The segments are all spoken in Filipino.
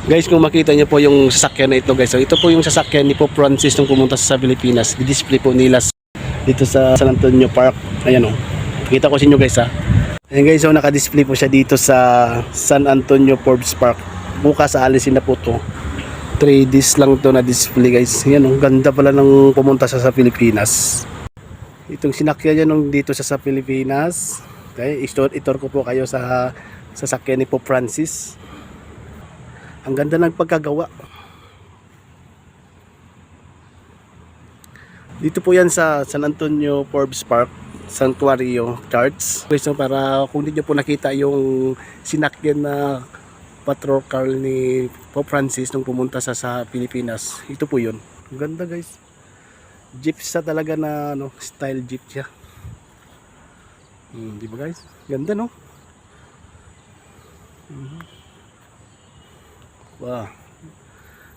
Guys, kung makita niyo po yung sasakyan na ito guys. So ito po yung sasakyan ni Pope Francis nung pumunta sa Pilipinas. Di-display po nila dito sa San Antonio Park. Ayan o. Pakita ko sa inyo guys ha. Ayan guys, so naka-display po siya dito sa San Antonio Forbes Park. Bukas aalisin na po to. 3 days lang to na display guys. Ayan o, ganda pala ng pumunta sa Pilipinas. Itong sinakyan niya nung dito sa Pilipinas. Okay, itor ko po kayo sa sasakyan ni Pope Francis. Ang ganda ng pagkagawa. Dito po yan sa San Antonio Forbes Park, Santuario Church. So para kung hindi nyo po nakita yung sinakyan na patrol car ni Pope Francis nung pumunta sa Pilipinas, ito po yun. Ang ganda guys. Jeep siya talaga na style jeep siya. Di ba guys? Ganda no? Wow.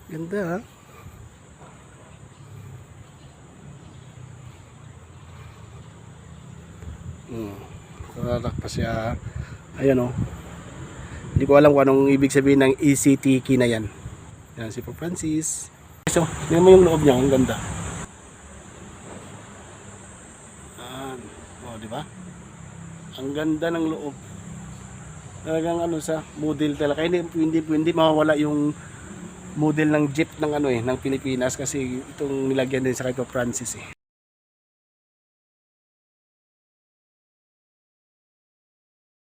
Ganda ha. Kararak pa siya. Ayan o. Hindi ko alam kung anong ibig sabihin ng ECT key na yan. Yan si Pope Francis. So, tingnan mo yung loob niya. Ang ganda. Oh, di ba? Ang ganda ng loob. Talagang sa model talaga. Hindi mawawala yung model ng jeep ng ng Pilipinas kasi itong nilagyan din sa kay Pope Francis eh.